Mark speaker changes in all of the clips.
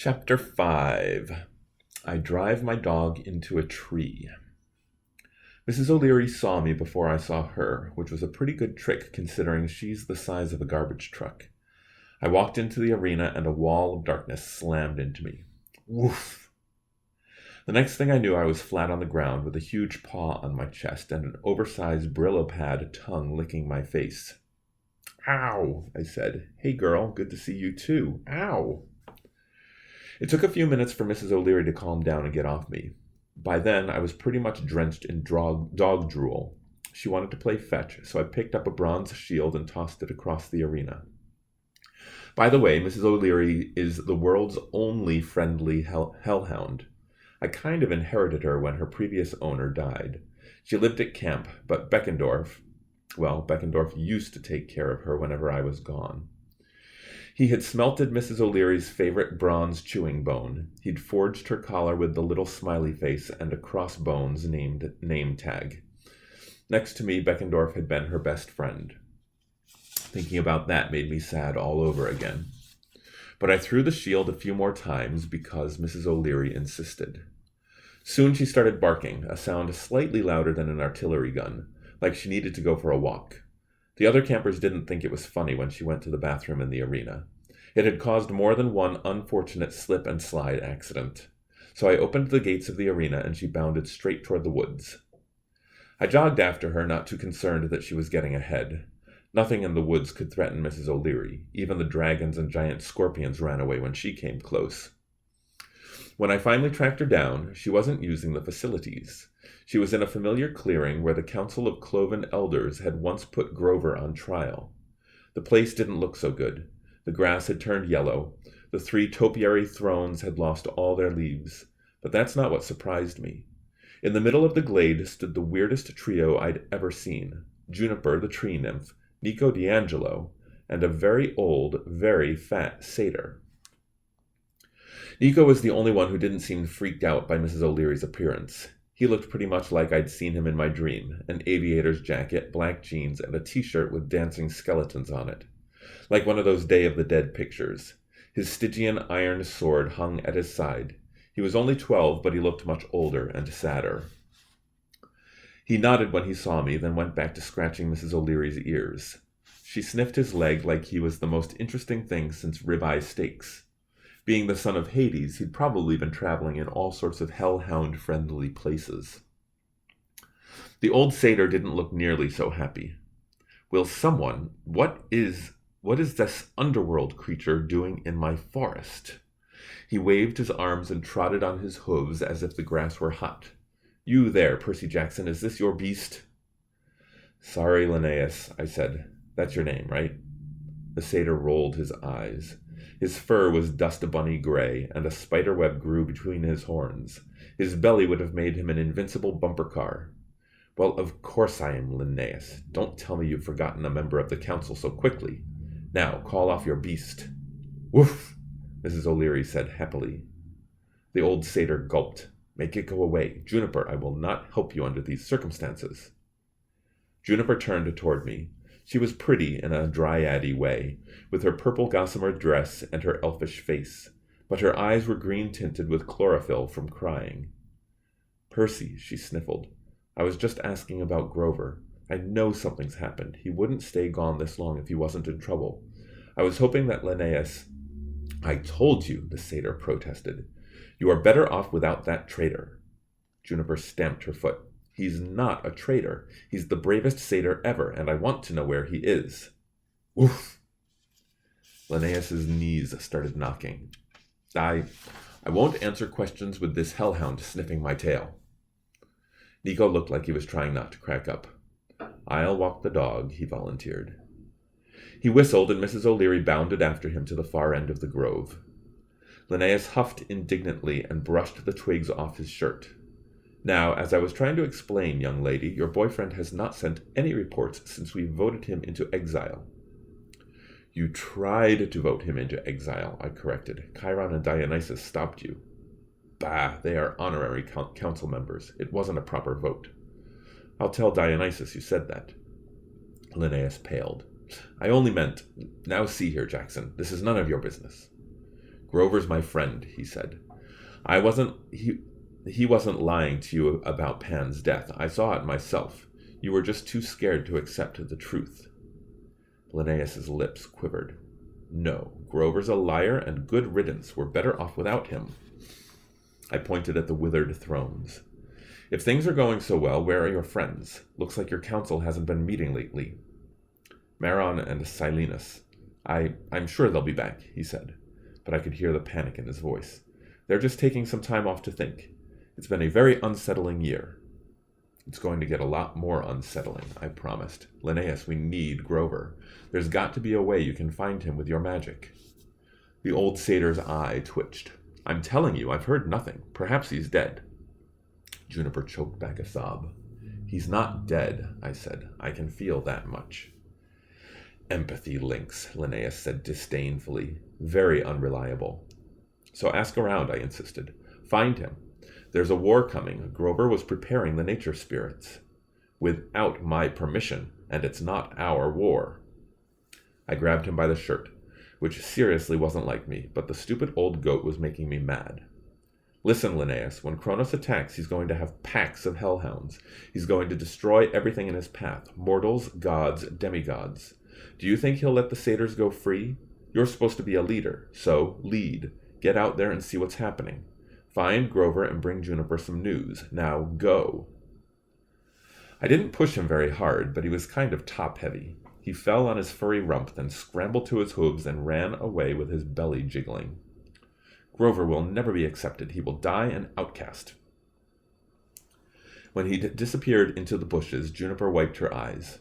Speaker 1: Chapter 5. I drive my dog into a tree. Mrs. O'Leary saw me before I saw her, which was a pretty good trick considering she's the size of a garbage truck. I walked into the arena and a wall of darkness slammed into me. Woof! The next thing I knew, I was flat on the ground with a huge paw on my chest and an oversized Brillo pad tongue licking my face. Ow! I said. Hey girl, good to see you too. Ow! It took a few minutes for Mrs. O'Leary to calm down and get off me. By then, I was pretty much drenched in dog drool. She wanted to play fetch, so I picked up a bronze shield and tossed it across the arena. By the way, Mrs. O'Leary is the world's only friendly hellhound. I kind of inherited her when her previous owner died. She lived at camp, but Beckendorf used to take care of her whenever I was gone. He had smelted Mrs. O'Leary's favorite bronze chewing bone. He'd forged her collar with the little smiley face and a crossbones named name tag. Next to me, Beckendorf had been her best friend. Thinking about that made me sad all over again. But I threw the shield a few more times because Mrs. O'Leary insisted. Soon she started barking, a sound slightly louder than an artillery gun, like she needed to go for a walk. The other campers didn't think it was funny when she went to the bathroom in the arena. It had caused more than one unfortunate slip and slide accident. So I opened the gates of the arena and she bounded straight toward the woods. I jogged after her, not too concerned that she was getting ahead. Nothing in the woods could threaten Mrs. O'Leary. Even the dragons and giant scorpions ran away when she came close. When I finally tracked her down, she wasn't using the facilities. She was in a familiar clearing where the Council of Cloven Elders had once put Grover on trial. The place didn't look so good. The grass had turned yellow. The 3 topiary thrones had lost all their leaves. But that's not what surprised me. In the middle of the glade stood the weirdest trio I'd ever seen. Juniper, the tree nymph, Nico D'Angelo, and a very old, very fat satyr. Nico was the only one who didn't seem freaked out by Mrs. O'Leary's appearance. He looked pretty much like I'd seen him in my dream, an aviator's jacket, black jeans, and a t-shirt with dancing skeletons on it. Like one of those Day of the Dead pictures. His Stygian iron sword hung at his side. He was only 12, but he looked much older and sadder. He nodded when he saw me, then went back to scratching Mrs. O'Leary's ears. She sniffed his leg like he was the most interesting thing since ribeye steaks. Being the son of Hades, he'd probably been traveling in all sorts of hellhound-friendly places. The old satyr didn't look nearly so happy. Will someone, what is this underworld creature doing in my forest? He waved his arms and trotted on his hooves as if the grass were hot. You there, Percy Jackson, is this your beast? Sorry, Linnaeus, I said. That's your name, right? The satyr rolled his eyes. His fur was dust bunny gray, and a spider web grew between his horns. His belly would have made him an invincible bumper car. Well, of course I am Linnaeus. Don't tell me you've forgotten a member of the council so quickly. Now, call off your beast. Woof! Mrs. O'Leary said happily. The old satyr gulped. Make it go away. Juniper, I will not help you under these circumstances. Juniper turned toward me. She was pretty in a dryad-y way, with her purple gossamer dress and her elfish face, but her eyes were green-tinted with chlorophyll from crying. Percy, she sniffled. I was just asking about Grover. I know something's happened. He wouldn't stay gone this long if he wasn't in trouble. I was hoping that Linnaeus... I told you, the satyr protested. You are better off without that traitor. Juniper stamped her foot. He's not a traitor. He's the bravest satyr ever, and I want to know where he is. Oof! Linnaeus's knees started knocking. I won't answer questions with this hellhound sniffing my tail. Nico looked like he was trying not to crack up. I'll walk the dog, he volunteered. He whistled, and Mrs. O'Leary bounded after him to the far end of the grove. Linnaeus huffed indignantly and brushed the twigs off his shirt. Now, as I was trying to explain, young lady, your boyfriend has not sent any reports since we voted him into exile. You tried to vote him into exile, I corrected. Chiron and Dionysus stopped you. Bah, they are honorary council members. It wasn't a proper vote. I'll tell Dionysus you said that. Linnaeus paled. I only meant, now see here, Jackson, this is none of your business. Grover's my friend, he said. He wasn't lying to you about Pan's death. I saw it myself. You were just too scared to accept the truth. Linnaeus's lips quivered. No, Grover's a liar, and good riddance. We're better off without him. I pointed at the withered thrones. If things are going so well, where are your friends? Looks like your council hasn't been meeting lately. Maron and Silenus. I'm sure they'll be back, he said, but I could hear the panic in his voice. They're just taking some time off to think. It's been a very unsettling year. It's going to get a lot more unsettling, I promised. Linnaeus, we need Grover. There's got to be a way you can find him with your magic. The old satyr's eye twitched. I'm telling you, I've heard nothing. Perhaps he's dead. Juniper choked back a sob. He's not dead, I said. I can feel that much. Empathy links, Linnaeus said disdainfully. Very unreliable. So ask around, I insisted. Find him. There's a war coming. Grover was preparing the nature spirits. Without my permission, and it's not our war. I grabbed him by the shirt, which seriously wasn't like me, but the stupid old goat was making me mad. Listen, Linnaeus, when Kronos attacks, he's going to have packs of hellhounds. He's going to destroy everything in his path. Mortals, gods, demigods. Do you think he'll let the satyrs go free? You're supposed to be a leader, so lead. Get out there and see what's happening. Find Grover and bring Juniper some news. Now go. I didn't push him very hard, but he was kind of top-heavy. He fell on his furry rump, then scrambled to his hooves and ran away with his belly jiggling. Grover will never be accepted. He will die an outcast. When he disappeared into the bushes, Juniper wiped her eyes.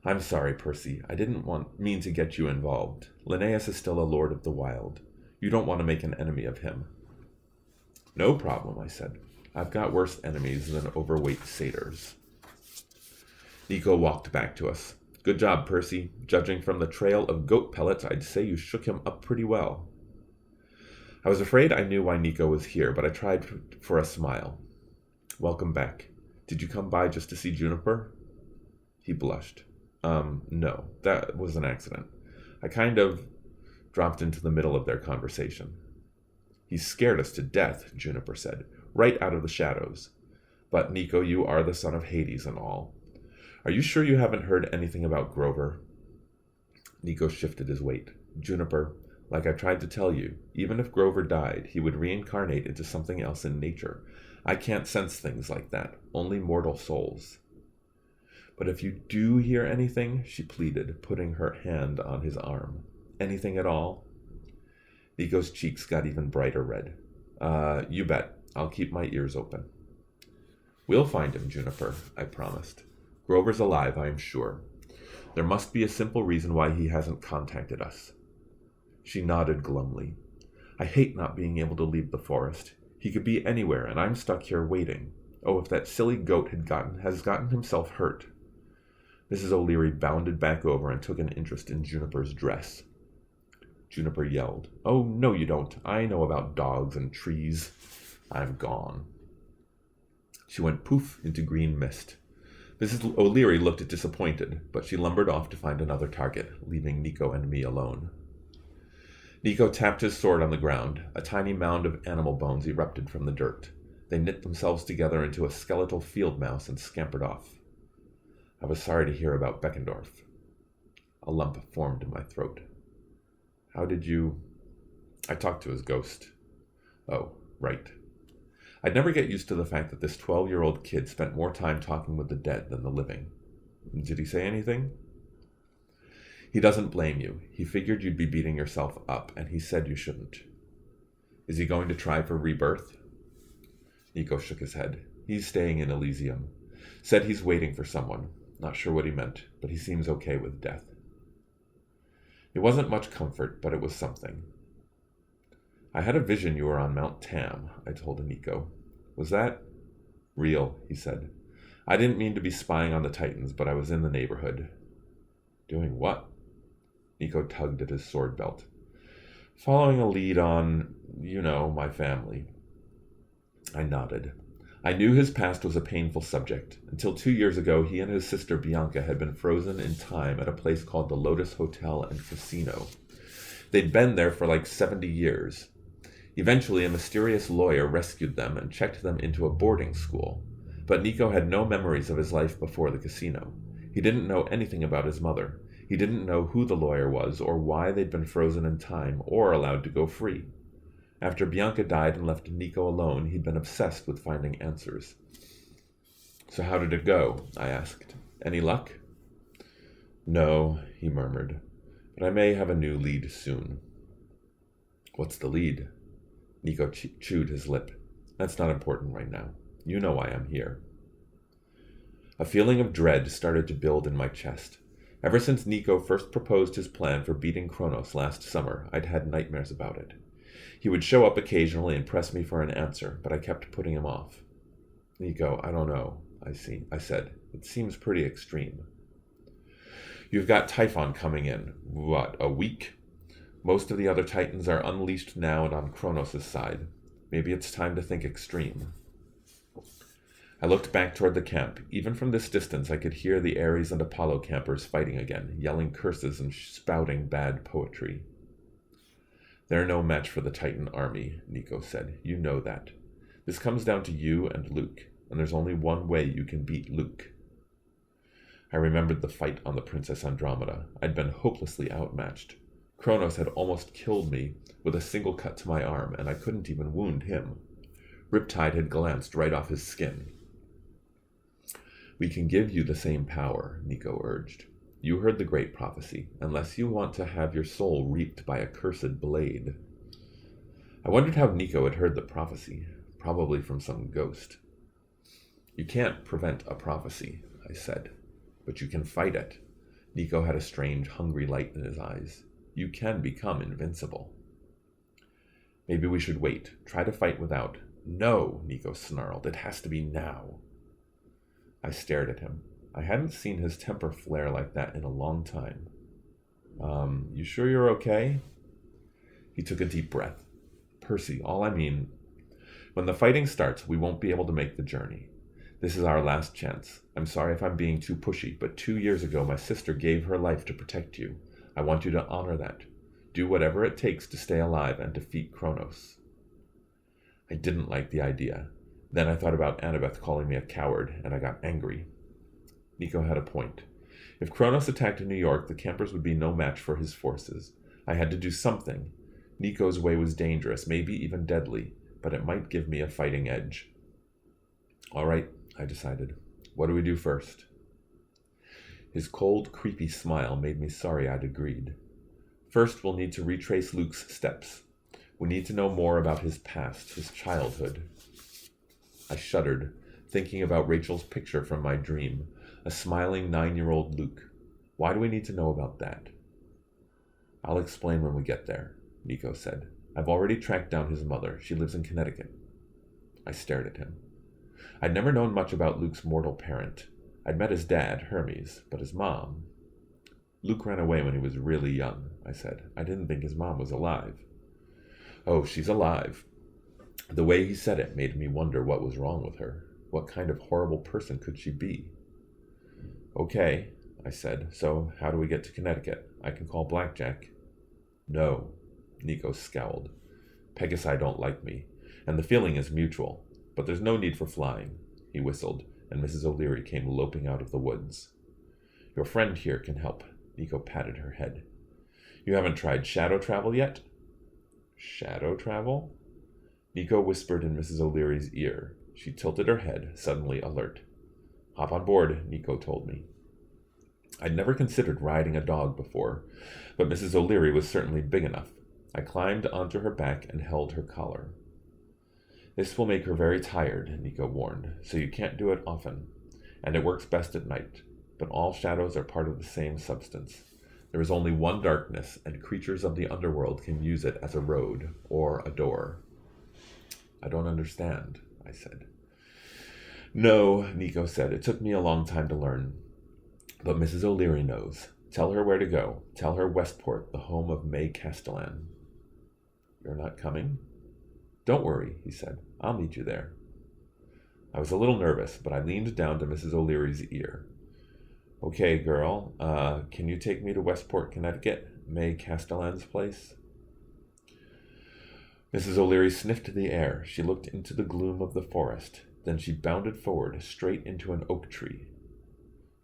Speaker 1: I'm sorry, Percy. I didn't mean to get you involved. Linnaeus is still a lord of the wild. You don't want to make an enemy of him. No problem, I said. I've got worse enemies than overweight satyrs. Nico walked back to us. Good job, Percy. Judging from the trail of goat pellets, I'd say you shook him up pretty well. I was afraid I knew why Nico was here, but I tried for a smile. Welcome back. Did you come by just to see Juniper? He blushed. No, that was an accident. I kind of dropped into the middle of their conversation. He scared us to death, Juniper said, right out of the shadows. But, Nico, you are the son of Hades and all. Are you sure you haven't heard anything about Grover? Nico shifted his weight. Juniper, like I tried to tell you, even if Grover died, he would reincarnate into something else in nature. I can't sense things like that, only mortal souls. But if you do hear anything, she pleaded, putting her hand on his arm. Anything at all? Nico's cheeks got even brighter red. You bet. I'll keep my ears open. We'll find him, Juniper, I promised. Grover's alive, I am sure. There must be a simple reason why he hasn't contacted us. She nodded glumly. I hate not being able to leave the forest. He could be anywhere, and I'm stuck here waiting. Oh, if that silly goat has gotten himself hurt. Mrs. O'Leary bounded back over and took an interest in Juniper's dress. Juniper yelled, Oh, no you don't. I know about dogs and trees. I'm gone. She went poof into green mist. Mrs. O'Leary looked disappointed, but she lumbered off to find another target, leaving Nico and me alone. Nico tapped his sword on the ground. A tiny mound of animal bones erupted from the dirt. They knit themselves together into a skeletal field mouse and scampered off. I was sorry to hear about Beckendorf. A lump formed in my throat. How did you... I talked to his ghost. Oh, right. I'd never get used to the fact that this 12-year-old kid spent more time talking with the dead than the living. Did he say anything? He doesn't blame you. He figured you'd be beating yourself up, and he said you shouldn't. Is he going to try for rebirth? Nico shook his head. He's staying in Elysium. Said he's waiting for someone. Not sure what he meant, but he seems okay with death. It wasn't much comfort, but it was something. I had a vision you were on Mount Tam, I told Nico. Was that? Real, he said. I didn't mean to be spying on the Titans, but I was in the neighborhood. Doing what? Nico tugged at his sword belt. Following a lead on, my family. I nodded. I knew his past was a painful subject. Until 2 years ago, he and his sister Bianca had been frozen in time at a place called the Lotus Hotel and Casino. They'd been there for like 70 years. Eventually, a mysterious lawyer rescued them and checked them into a boarding school. But Nico had no memories of his life before the casino. He didn't know anything about his mother. He didn't know who the lawyer was or why they'd been frozen in time or allowed to go free. After Bianca died and left Nico alone, he'd been obsessed with finding answers. "So how did it go?" I asked. "Any luck?" "No," he murmured, "but I may have a new lead soon." "What's the lead?" Nico chewed his lip. "That's not important right now. You know why I'm here." A feeling of dread started to build in my chest. Ever since Nico first proposed his plan for beating Kronos last summer, I'd had nightmares about it. He would show up occasionally and press me for an answer, but I kept putting him off. "Nico, I don't know," I said. "It seems pretty extreme." "You've got Typhon coming in. What, a week? Most of the other Titans are unleashed now and on Kronos' side. Maybe it's time to think extreme." I looked back toward the camp. Even from this distance, I could hear the Ares and Apollo campers fighting again, yelling curses and spouting bad poetry. "They're no match for the Titan army," Nico said. "You know that. This comes down to you and Luke, and there's only one way you can beat Luke." I remembered the fight on the Princess Andromeda. I'd been hopelessly outmatched. Kronos had almost killed me with a single cut to my arm, and I couldn't even wound him. Riptide had glanced right off his skin. "We can give you the same power," Nico urged. "You heard the great prophecy, unless you want to have your soul reaped by a cursed blade." I wondered how Nico had heard the prophecy, probably from some ghost. "You can't prevent a prophecy," I said, "but you can fight it." Nico had a strange, hungry light in his eyes. "You can become invincible." "Maybe we should wait, try to fight without." "No," Nico snarled, "it has to be now." I stared at him. I hadn't seen his temper flare like that in a long time. You sure you're okay?" He took a deep breath. "Percy, when the fighting starts, we won't be able to make the journey. This is our last chance. I'm sorry if I'm being too pushy, but 2 years ago my sister gave her life to protect you. I want you to honor that. Do whatever it takes to stay alive and defeat Kronos." I didn't like the idea. Then I thought about Annabeth calling me a coward, and I got angry. Nico had a point. If Kronos attacked New York, the campers would be no match for his forces. I had to do something. Nico's way was dangerous, maybe even deadly, but it might give me a fighting edge. "All right," I decided. "What do we do first?" His cold, creepy smile made me sorry I'd agreed. "First, we'll need to retrace Luke's steps. We need to know more about his past, his childhood." I shuddered, thinking about Rachel's picture from my dream, a smiling 9-year-old Luke. Why do we need to know about that? "I'll explain when we get there," Nico said. "I've already tracked down his mother. She lives in Connecticut." I stared at him. I'd never known much about Luke's mortal parent. I'd met his dad, Hermes, but his mom... "Luke ran away when he was really young," I said. "I didn't think his mom was alive." "Oh, she's alive." The way he said it made me wonder what was wrong with her. What kind of horrible person could she be? "Okay," I said. "So how do we get to Connecticut? I can call Blackjack." "No," Nico scowled. "Pegasi don't like me, and the feeling is mutual. But there's no need for flying." He whistled, and Mrs. O'Leary came loping out of the woods. "Your friend here can help." Nico patted her head. "You haven't tried shadow travel yet?" "Shadow travel?" Nico whispered in Mrs. O'Leary's ear. She tilted her head, suddenly alert. "Hop on board," Nico told me. I'd never considered riding a dog before, but Mrs. O'Leary was certainly big enough. I climbed onto her back and held her collar. "This will make her very tired," Nico warned, "so you can't do it often. And it works best at night. But all shadows are part of the same substance. There is only one darkness, and creatures of the underworld can use it as a road or a door." "I don't understand," I said. "No," Nico said. "It took me a long time to learn. But Mrs. O'Leary knows. Tell her where to go. Tell her Westport, the home of May Castellan." "You're not coming?" "Don't worry," he said. "I'll meet you there." I was a little nervous, but I leaned down to Mrs. O'Leary's ear. "Okay, girl, can you take me to Westport, Connecticut?" May Castellan's place? Mrs. O'Leary sniffed the air. She looked into the gloom of the forest. Then she bounded forward, straight into an oak tree.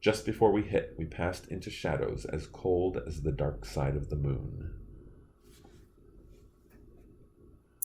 Speaker 1: Just before we hit, we passed into shadows as cold as the dark side of the moon.